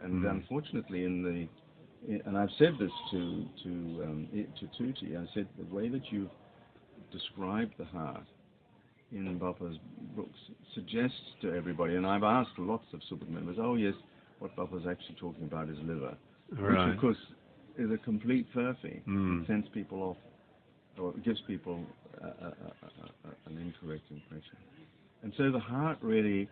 And unfortunately, and I've said this to Tuti, I said the way that you've described the heart in Boppa's books suggests to everybody, and I've asked lots of super members, oh yes, what Boppa's actually talking about is liver, right. which of course is a complete furphy. It sends people off, or gives people an incorrect impression. And so the heart really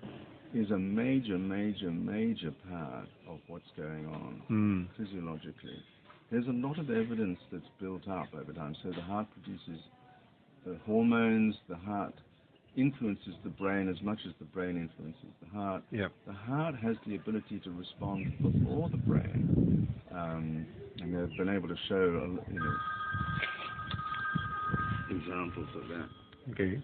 is a major, major, major part of what's going on physiologically. There's a lot of evidence that's built up over time. So the heart produces the hormones, the heart influences the brain as much as the brain influences the heart. Yep. The heart has the ability to respond before the brain, and they've been able to show examples of that. Okay.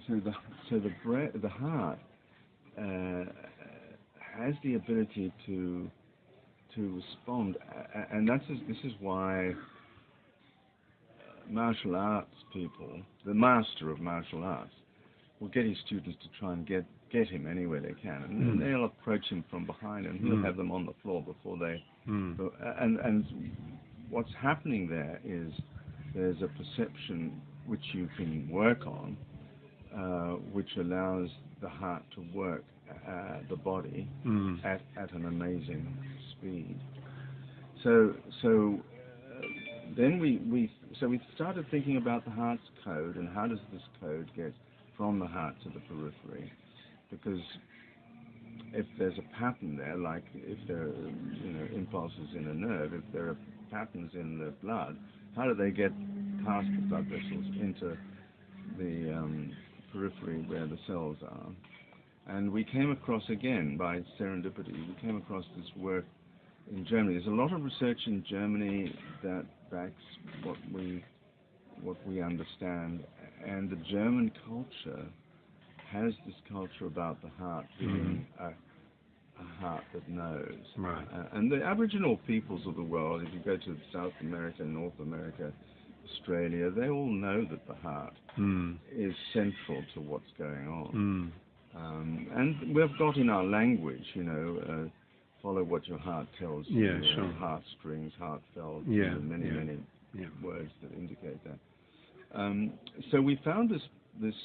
So the heart has the ability to respond, and this is why martial arts people, the master of martial arts, will get his students to try and get him anywhere they can, and they'll approach him from behind, and he'll have them on the floor before they. And what's happening there is there's a perception which you can work on, which allows the heart to work the body at an amazing speed. So then we started thinking about the heart's code, and how does this code get from the heart to the periphery? Because if there's a pattern there, like if there are impulses in a nerve, if there are patterns in the blood, how do they get past the blood vessels into the periphery where the cells are? And we came across, again, by serendipity, we came across this work in Germany. There's a lot of research in Germany that backs what we understand, and the German culture has this culture about the heart being a heart that knows. Right. And the Aboriginal peoples of the world, if you go to South America, North America, Australia, they all know that the heart is central to what's going on. And we've got in our language, follow what your heart tells you. Yeah, sure. Heartstrings, heartfelt, many words that indicate that. So we found this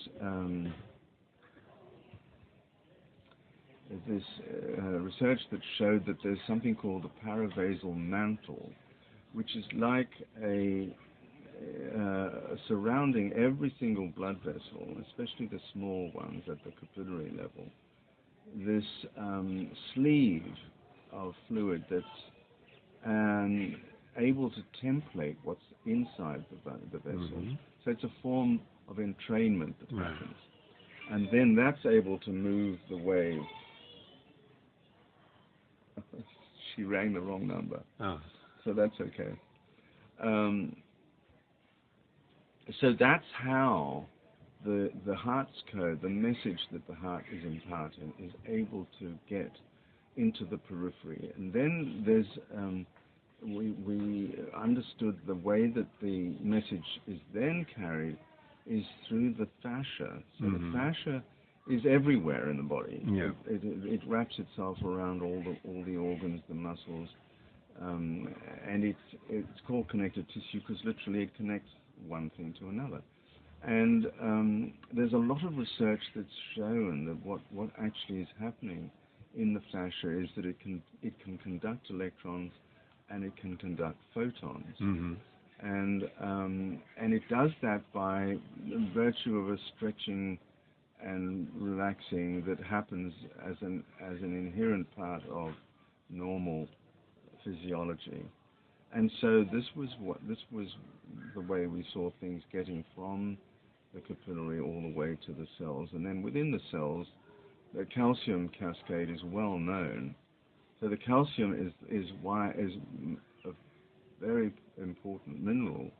research that showed that there's something called the paravasal mantle, which is like surrounding every single blood vessel, especially the small ones at the capillary level, this sleeve of fluid that's able to template what's inside the vessel. So it's a form of entrainment that happens. And then that's able to move the wave. She rang the wrong number. Oh. So that's okay. So that's how the heart's code, the message that the heart is imparting, is able to get into the periphery. And then there's we understood the way that the message is then carried is through the fascia. So the fascia is everywhere in the body. Yeah. It wraps itself around all the organs, the muscles, and it's called connective tissue because literally it connects one thing to another. And there's a lot of research that's shown that what actually is happening in the fascia is that it can conduct electrons and it can conduct photons. And it does that by virtue of a stretching and relaxing that happens as an inherent part of normal physiology. And so this was the way we saw things getting from the capillary all the way to the cells. And then within the cells, the calcium cascade is well known. So the calcium is a very important mineral,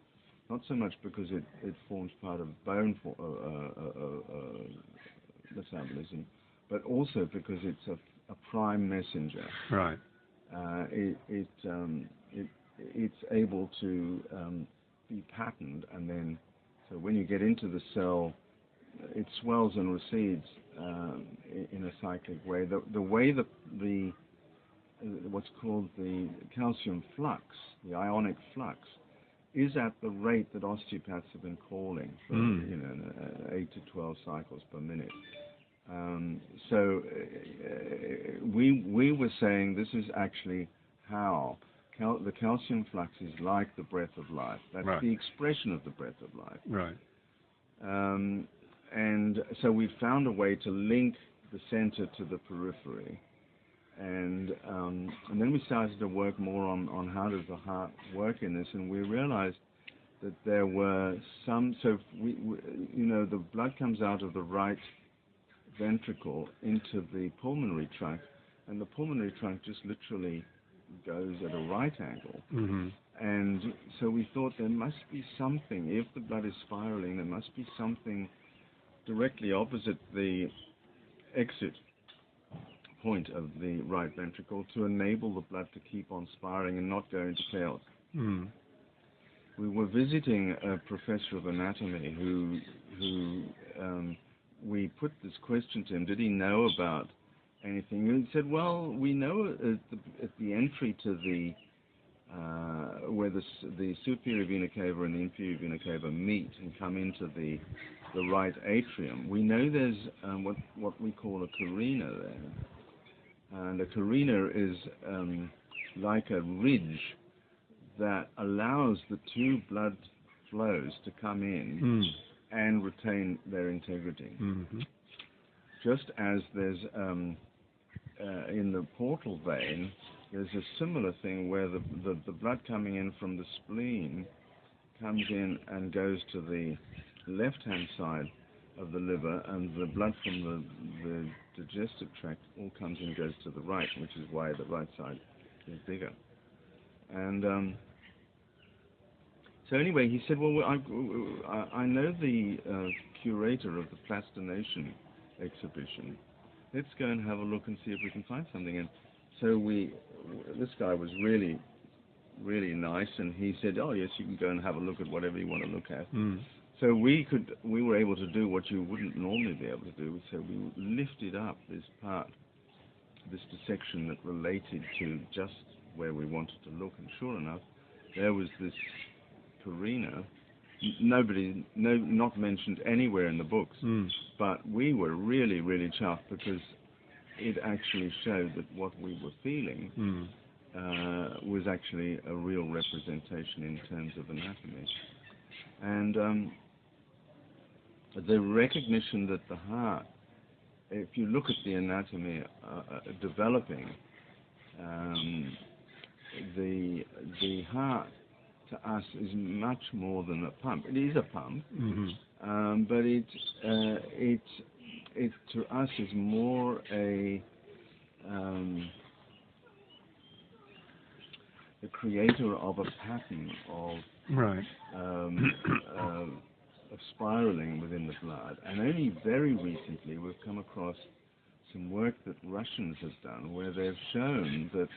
not so much because it forms part of bone metabolism, but also because it's a prime messenger. Right. It's able to be patterned, and then so when you get into the cell, it swells and recedes in a cyclic way. The way the what's called the calcium flux, the ionic flux, is at the rate that osteopaths have been calling for, 8 to 12 cycles per minute. So we were saying this is actually how the calcium flux is like the breath of life. That's right. the expression of the breath of life. Right. And so we found a way to link the center to the periphery. And then we started to work more on how does the heart work in this, and we realized that there were some, so the blood comes out of the right ventricle into the pulmonary trunk, and the pulmonary trunk just literally goes at a right angle. Mm-hmm. And so we thought there must be something, if the blood is spiraling, there must be something directly opposite the exit point of the right ventricle to enable the blood to keep on spiraling and not go into chaos. Mm. We were visiting a professor of anatomy who we put this question to him, did he know about anything? And he said, well, we know at the entry to the where the superior vena cava and the inferior vena cava meet and come into the right atrium, we know there's what we call a carina there. And a carina is like a ridge that allows the two blood flows to come in and retain their integrity. Mm-hmm. Just as there's in the portal vein, there's a similar thing where the blood coming in from the spleen comes in and goes to the left-hand side of the liver, and the blood from the digestive tract all comes in and goes to the right, which is why the right side is bigger. And so anyway, he said, well, I know the curator of the Plastination exhibition. Let's go and have a look and see if we can find something. And so this guy was really, really nice, and he said, oh yes, you can go and have a look at whatever you want to look at. Mm. So we were able to do what you wouldn't normally be able to do. So we lifted up this part, this dissection that related to just where we wanted to look, and sure enough, there was this carina, not mentioned anywhere in the books, but we were really, really chuffed because it actually showed that what we were feeling was actually a real representation in terms of anatomy. And the recognition that the heart, if you look at the anatomy developing, the heart to us is much more than a pump. It is a pump, but it to us is more a the creator of a pattern of of spiraling within the blood. And only very recently we've come across some work that Russians have done where they've shown that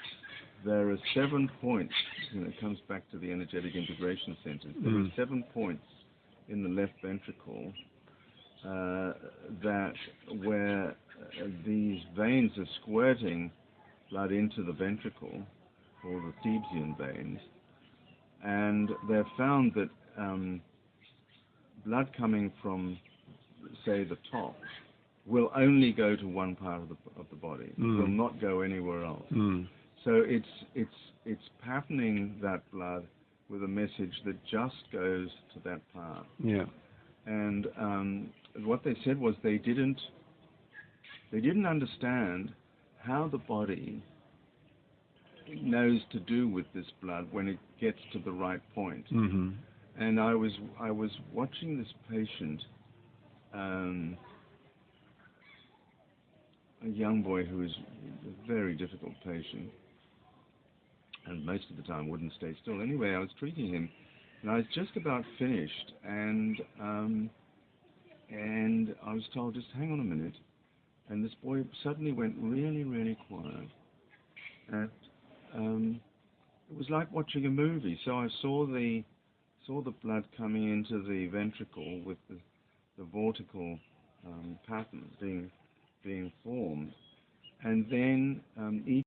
there are 7 points, it comes back to the energetic integration centers, there are 7 points in the left ventricle that where these veins are squirting blood into the ventricle, or the Thebesian veins, and they've found that blood coming from, say, the top will only go to one part of the body. It will not go anywhere else. So it's patterning that blood with a message that just goes to that part. Yeah. And what they said was they didn't understand how the body knows to do with this blood when it gets to the right point. And I was watching this patient, a young boy who was a very difficult patient, and most of the time wouldn't stay still. Anyway, I was treating him, and I was just about finished, and I was told, just hang on a minute, and this boy suddenly went really, really quiet, and it was like watching a movie. So I saw the blood coming into the ventricle with the vortical patterns being formed, and then each